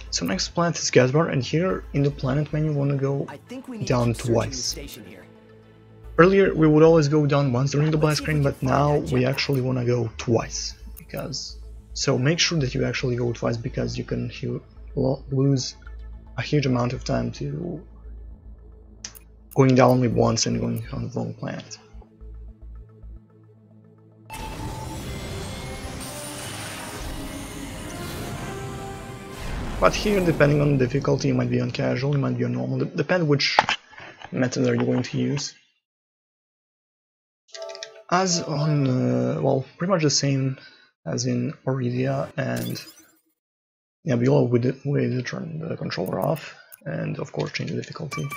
So next planet is Gaspar, and here in the planet menu you want to go down twice. Earlier we would always go down once during the black screen, but now we actually want to go twice. So make sure that you actually go twice, because you can lose a huge amount of time to going down only once and going on the wrong planet. But here, depending on the difficulty, it might be on casual, it might be on normal, depend which method are you going to use. As on, well, pretty much the same as in Aurelia and Nebula, we turn the controller off, and of course change the difficulty.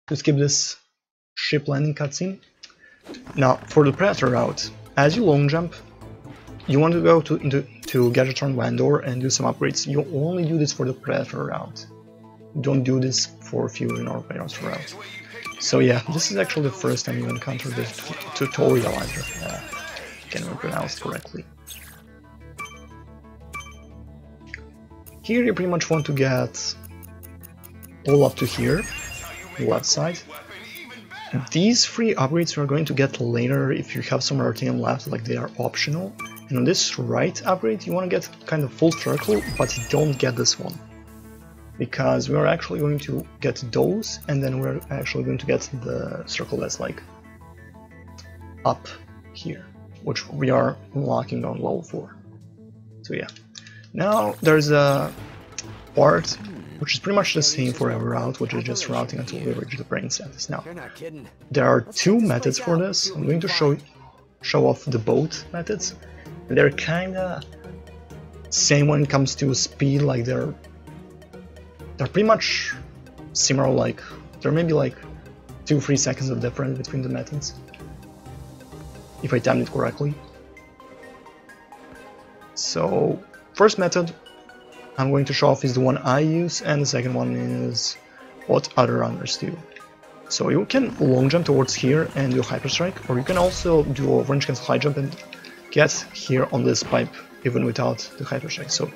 To skip this ship landing cutscene. Now, for the Predator route, as you long jump, you want to go to Gadgetron Vandor and do some upgrades. You only do this for the Predator route. Don't do this for Fusion or Predator route. So yeah, this is actually the first time you encounter this tutorializer. Can we pronounce it correctly? Here you pretty much want to get all up to here, the left side. These free upgrades we are going to get later if you have some RTM left, like they are optional. And on this right upgrade you want to get kind of full circle, but you don't get this one. Because we are actually going to get those, and then we're actually going to get the circle that's like up here, which we are unlocking on level 4. So yeah. Now there's a part which is pretty much the same for every route, which is just routing until we reach the brain status. Now, there are two methods for this. I'm going to show off the both methods. They're kinda same when it comes to speed, like they're pretty much similar, like there may be like 2-3 seconds of difference between the methods, if I timed it correctly. So, first method I'm going to show off is the one I use, and the second one is what other runners do. So you can long jump towards here and do hyper strike, or you can also do a range cancel high jump and get here on this pipe even without the hyper strike. So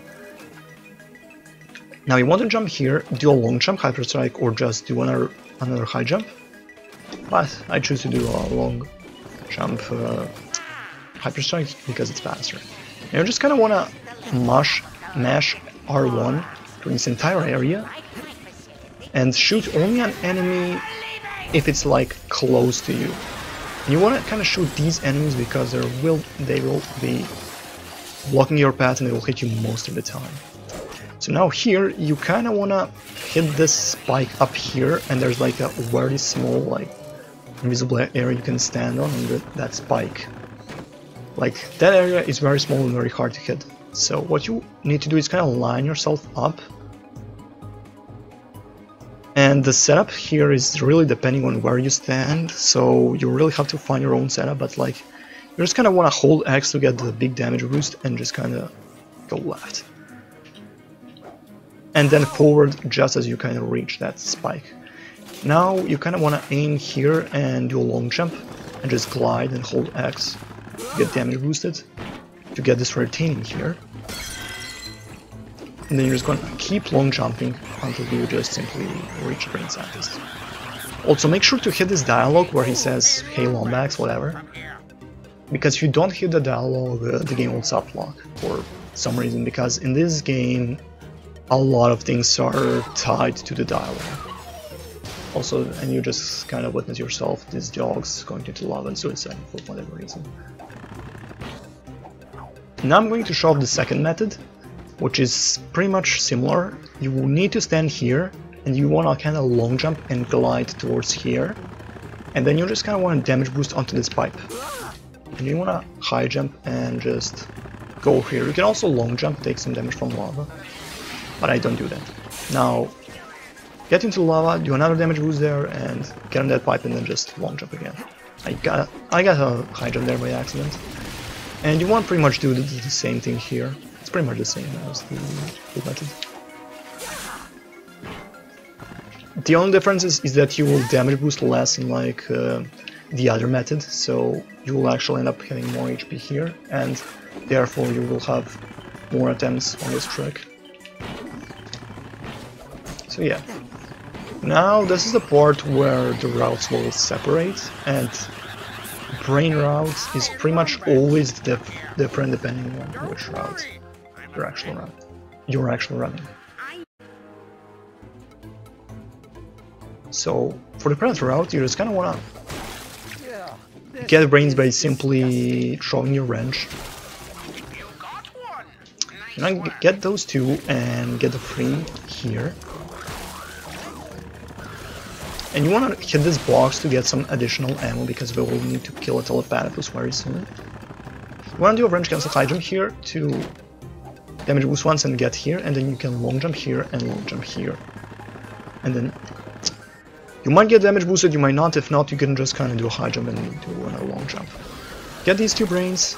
now you want to jump here, do a long jump hyper strike, or just do another high jump. But I choose to do a long jump hyper strike because it's faster. And you just kind of want to mash R1 to this entire area and shoot only an enemy if it's like close to you. And you want to kind of shoot these enemies because they will be blocking your path and they will hit you most of the time. So now here you kind of want to hit this spike up here, and there's like a very small like invisible area you can stand on, and that spike. Like that area is very small and very hard to hit. So what you need to do is kind of line yourself up, and the setup here is really depending on where you stand, so you really have to find your own setup, but like you just kind of want to hold X to get the big damage boost and just kind of go left. And then forward just as you kind of reach that spike. Now you kind of want to aim here and do a long jump and just glide and hold X to get damage boosted, to get this retaining here. And then you're just going to keep long jumping until you just simply reach brain status. Also make sure to hit this dialogue where he says, "Hey Lombax," whatever. Because if you don't hit the dialogue, the game will soft lock for some reason, because in this game a lot of things are tied to the dialogue. Also, and you just kind of witness yourself, these dogs going into lava and suicide for whatever reason. Now I'm going to show off the second method, which is pretty much similar. You will need to stand here, and you want to kind of long jump and glide towards here, and then you just kind of want to damage boost onto this pipe. And you want to high jump and just go here. You can also long jump, take some damage from lava, but I don't do that. Now, get into lava, do another damage boost there, and get on that pipe, and then just long jump again. I got a high jump there by accident. And you want to pretty much do the same thing here. It's pretty much the same as the method. The only difference is that you will damage boost less in like the other method, so you will actually end up having more HP here, and therefore you will have more attempts on this trick. So yeah. Now this is the part where the routes will separate, and brain route is pretty much always different depending on which route you're actually running. So for the predator route, you just kind of wanna get brains by simply throwing your wrench. And I get those two and get the free here. And you want to hit this box to get some additional ammo because we will need to kill a telepathos very soon. You want to do a wrench cancel high jump here to damage boost once and get here, and then you can long jump here and long jump here. And then you might get damage boosted, you might not. If not, you can just kind of do a high jump and do another long jump. Get these two brains,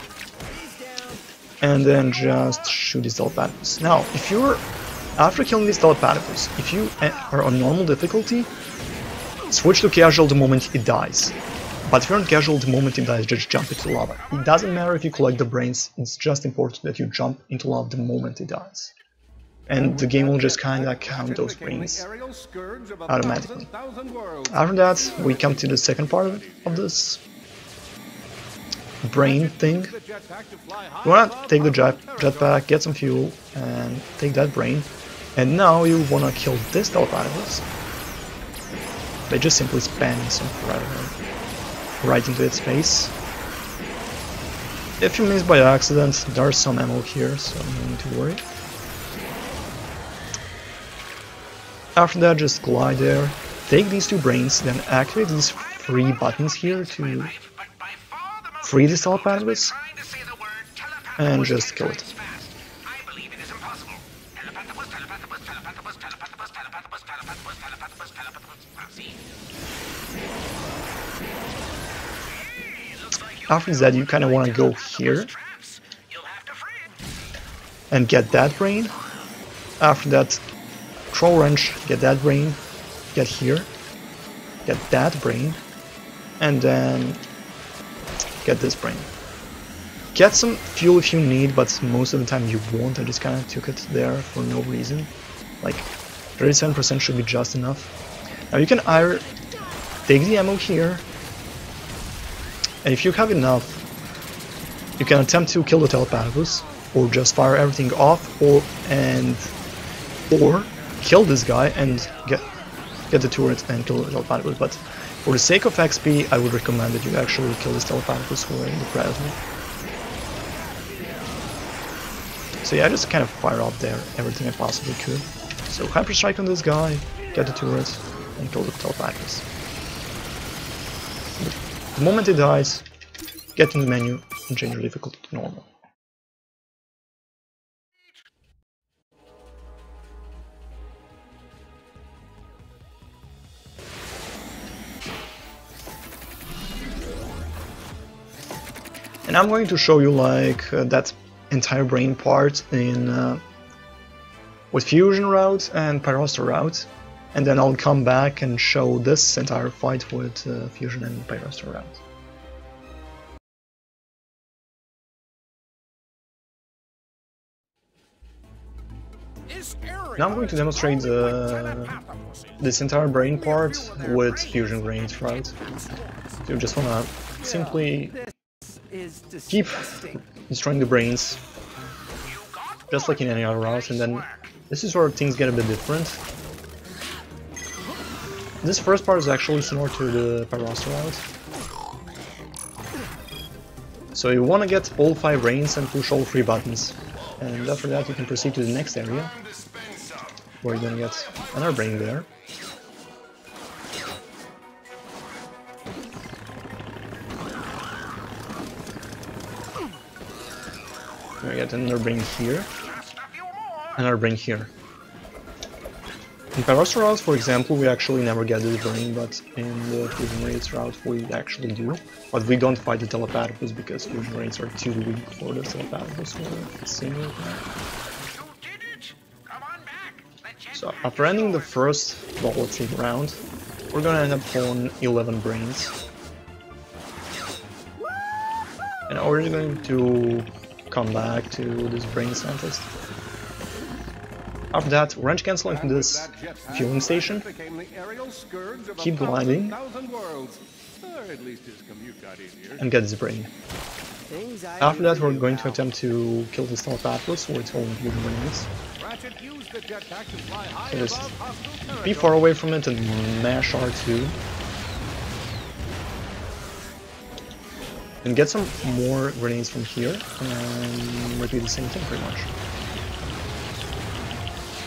and then just shoot these telepathos. Now, if you're after killing these telepathos, if you are on normal difficulty, switch to casual the moment it dies. But if you're on casual the moment it dies, just jump into lava. It doesn't matter if you collect the brains, it's just important that you jump into lava the moment it dies. And the game will just kinda count those brains automatically. After that, we come to the second part of this brain thing. You wanna take the jetpack, get some fuel, and take that brain. And now you wanna kill this telepathos. They just simply spamming some right into its face. If you miss by accident, there's some ammo here, so no need to worry. After that, just glide there, take these two brains, then activate these three buttons here to free this telepathos, and just kill it. After that, you kind of want to go here and get that brain. After that, throw wrench, get that brain, get here, get that brain, and then get this brain. Get some fuel if you need, but most of the time you won't. I just kind of took it there for no reason. Like 37% should be just enough. Now you can either take the ammo here, and if you have enough, you can attempt to kill the telepathos, or just fire everything off, or kill this guy and get the turret and kill the telepathos. But for the sake of XP, I would recommend that you actually kill this telepathos who are in the predator. So yeah, I just kind of fire off there everything I possibly could. So hyper strike on this guy, get the turret, and kill the telepathos. The moment it dies, get in the menu and change your difficulty to normal. And I'm going to show you like that entire brain part in with fusion route and pyroster route. And then I'll come back and show this entire fight with fusion and pyroster route. Now I'm going to demonstrate this entire brain part with fusion grenade route. So you just wanna simply keep destroying the brains, just like in any other route, and then this is where things get a bit different. This first part is actually similar to the pyroster route. So you want to get all 5 brains and push all 3 buttons, and after that you can proceed to the next area, where you're gonna get another brain there. You're gonna get another brain here, another brain here. In pyroster route, for example, we actually never get this brain, but in the fusion raids route we actually do. But we don't fight the telepathos because fusion raids are too weak for the telepathos for single. So after ending the first volatile round, we're gonna end up on 11 brains. And now we're going to come back to this brain scientist. After that, wrench cancel into this fueling station. Keep gliding. And get this brain. After that, we're going to attempt to kill this telepathos with all including brains. So just be far away from it and mash R2. And get some more grenades from here and repeat the same thing pretty much.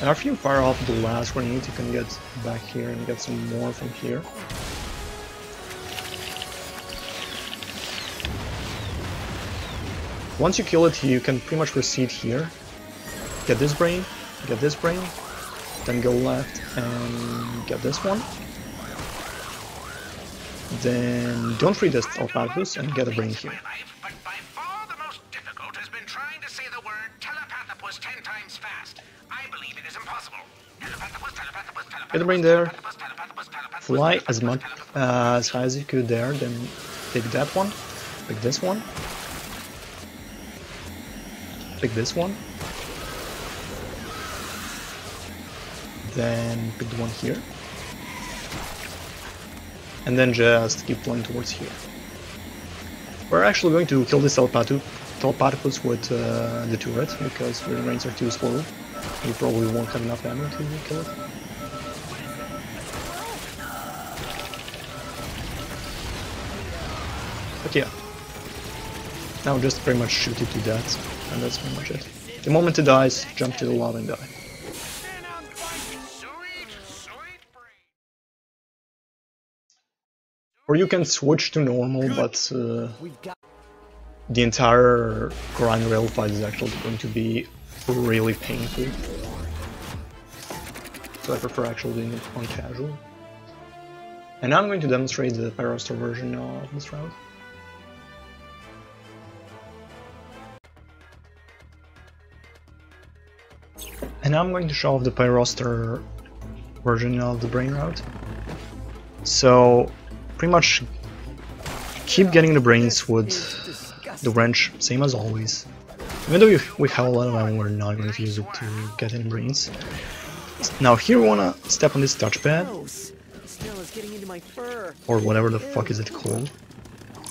And after you fire off the last grenade, you can get back here and get some more from here. Once you kill it, you can pretty much proceed here. Get this brain, then go left and get this one. Then don't free this telepathos and get a brain here. But by far the most difficult has been trying to say the word telepathopus 10 times fast. I believe it is impossible. Get the brain there. Fly as much as high as you could there. Then pick that one. Pick this one. Pick this one. Then pick the one here. And then just keep flying towards here. We're actually going to kill this telepathos with the turret, because your brains are too slow. You probably won't have enough ammo to kill it. But yeah. Now just pretty much shoot it to death, and that's pretty much it. The moment it dies, jump to the lava and die. Or you can switch to normal, but the entire grind rail fight is actually going to be really painful. So I prefer actually doing it on casual. And now I'm going to demonstrate the Pyroster version of this route. And now I'm going to show off the Pyroster version of the brain route. So pretty much keep getting the brains with the wrench, same as always. Even though we have a lot of ammo, we're not going to use it to get any brains. Now here we want to step on this touchpad, or whatever the fuck is it called.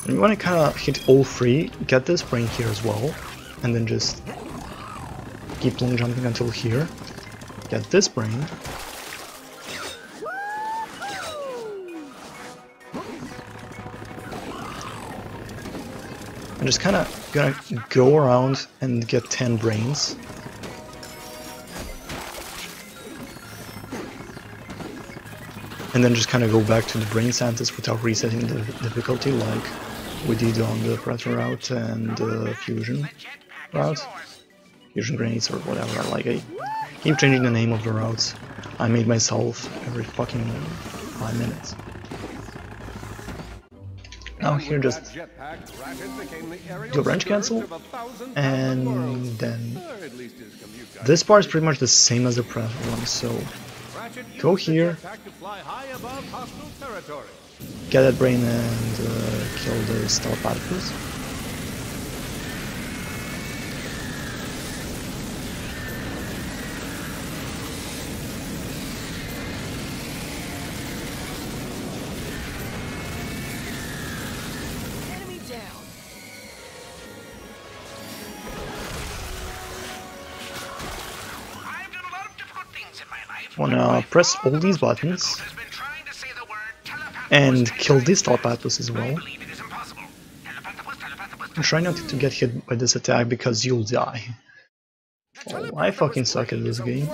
And we want to kind of hit all three, get this brain here as well, and then just keep long jumping until here, get this brain, I'm just kind of gonna go around and get 10 brains. And then just kind of go back to the brain scientist without resetting the difficulty like we did on the Predator route and the Fusion route. Fusion grenades or whatever, like I keep changing the name of the routes I made myself every fucking 5 minutes. Now here just do wrench cancel, and then this part is pretty much the same as the Predator one, so go here, get that brain and kill the telepathos. Wanna press all these buttons and kill this telepathos as well. And try not to get hit by this attack because you'll die. Oh, I fucking suck at this game.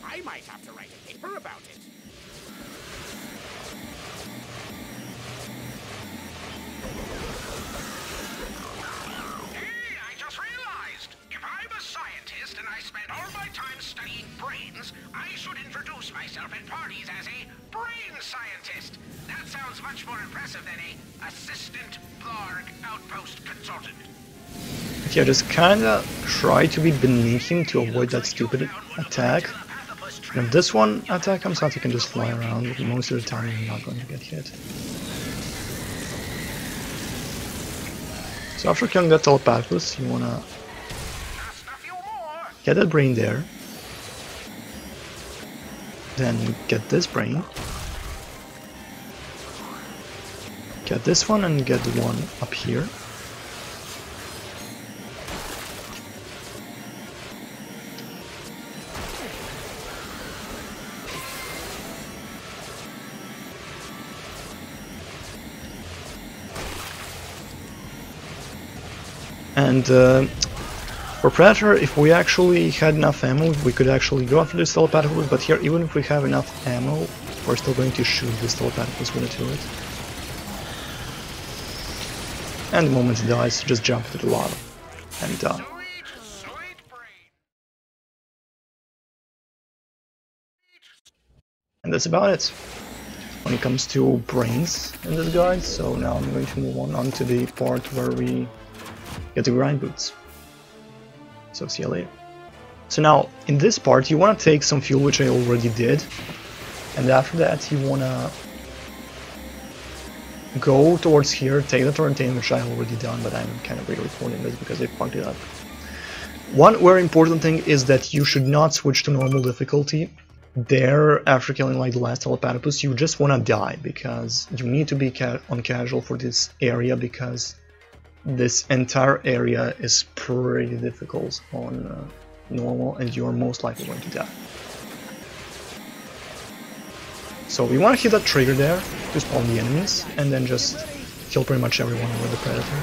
I might have to write a paper about it. Hey, I just realized, if I'm a scientist and I spend all my time studying brains, I should introduce myself at parties as a brain scientist. That sounds much more impressive than a assistant Blarg outpost consultant. Yeah, just kinda try to be beneath him to avoid that stupid attack. And if this one attack comes out, you can just fly around, but most of the time you're not going to get hit. So after killing that telepathos, you wanna Get that brain there. Then get this brain. Get this one and get the one up here. And for Predator, if we actually had enough ammo, we could actually go after this Telepatopus, but here, even if we have enough ammo, we're still going to shoot this Telepatopus with a turret. And the moment it dies, just jump into the lava and die. And that's about it when it comes to brains in this guide. So now I'm going to move on to the part where we get the grind boots. So see you later. So now in this part you want to take some fuel, which I already did, and after that you want to go towards here, take the Torrentine, which I already done, but I'm kind of re-recording this because I fucked it up. One very important thing is that you should not switch to normal difficulty. There, after killing like the last Telepatopus, you just want to die, because you need to be on casual for this area, because this entire area is pretty difficult on normal, and you're most likely going to die. So we want to hit that trigger there to spawn the enemies, and then just kill pretty much everyone with the Predator.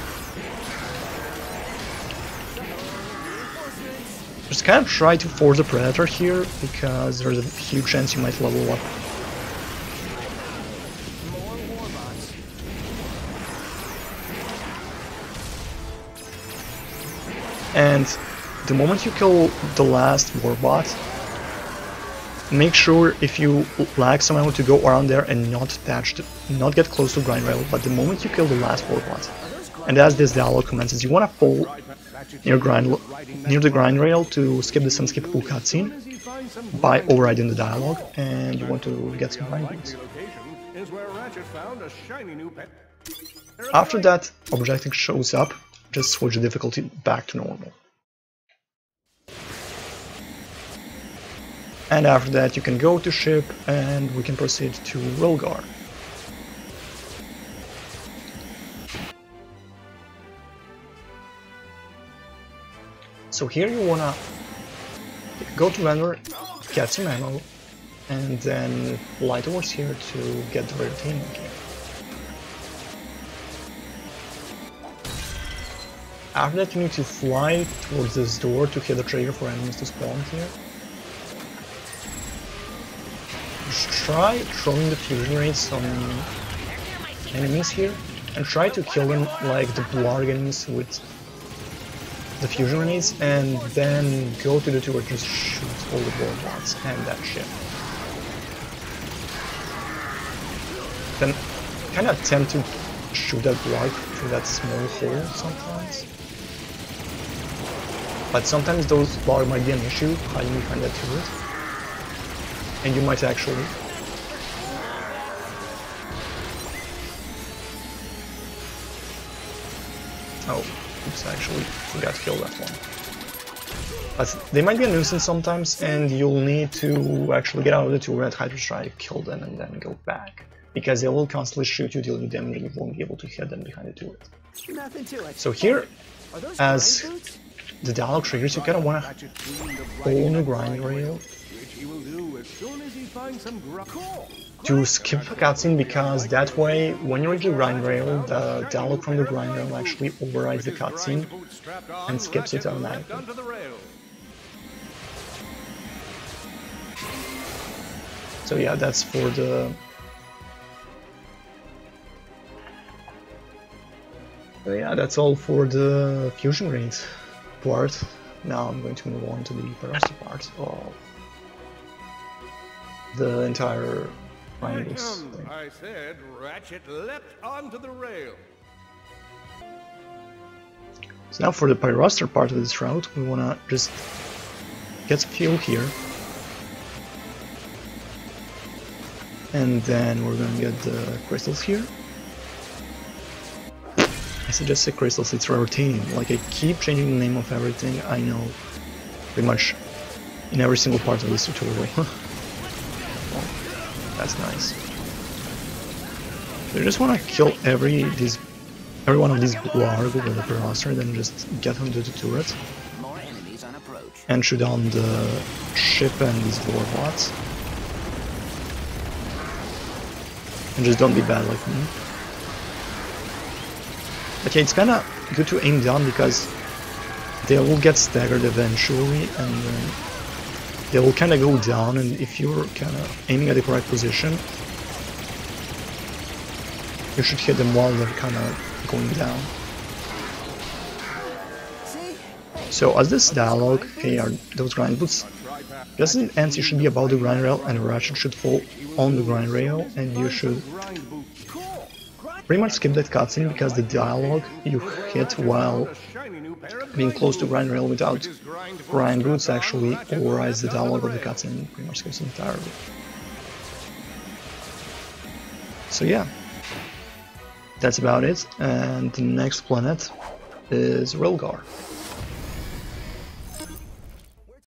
Just kind of try to force the Predator here, because there's a huge chance you might level up. And the moment you kill the last Warbot, make sure if you lag some ammo to go around there and not get close to grind rail. But the moment you kill the last Warbot, and as this dialogue commences, you want to fall near the grind rail to skip this unskippable cutscene by overriding the dialogue, and you want to get some grind boots. After that objective shows up, just switch the difficulty back to normal. And after that you can go to ship and we can proceed to Rolgar. So here you wanna go to vendor, get some ammo, and then fly towards here to get the retaining key. After that you need to fly towards this door to hit the trigger for enemies to spawn here. Just try throwing the fusion rays on enemies here, and try to kill them like the Blarg enemies with the fusion grenades, and then go to the turret, just shoot all the Warbots and that shit. Then kind of attempt to shoot that Blarg through that small hole sometimes. But sometimes those Blarg might be an issue hiding behind that turret, and you might actually oops, I actually forgot to kill that one. But they might be a nuisance sometimes, and you'll need to actually get out of the turret, try to kill them, and then go back. Because they will constantly shoot you, deal you damage, and you won't be able to hit them behind the turret. So here, as the dialogue triggers, you kind of want to hold the grind rail to skip the cutscene, because that way, when you reach the grind rail, the dialogue from the grind rail actually overrides the cutscene and skips it automatically. So yeah, that's for the... So yeah, that's all for the fusion grenades part. Now I'm going to move on to the Pyroster part of the entire triangles thing. I said Ratchet leapt onto the rail. So now for the Pyroster part of this route, we want to just get some fuel here. And then we're going to get the crystals here. I suggest the crystals, it's retaining. Like, I keep changing the name of everything, I know. pretty much in every single part of this tutorial. Oh, that's nice. So you just want to kill every one of these blue argos with the roster, then just get onto the turret and shoot down the ship and these war bots. And just don't be bad like me. But yeah, it's kinda good to aim down because they will get staggered eventually and they will kinda go down, and if you're kinda aiming at the correct position, you should hit them while they're kinda going down. So as this dialogue, okay, are those grind boots, just as it ends, you should be above the grind rail and Ratchet should fall on the grind rail, and you should pretty much skip that cutscene because the dialogue you hit while being close to grind rail without grind boots actually overrides the dialogue of the cutscene and pretty much skips entirely. So yeah, that's about it, and the next planet is Rilgar.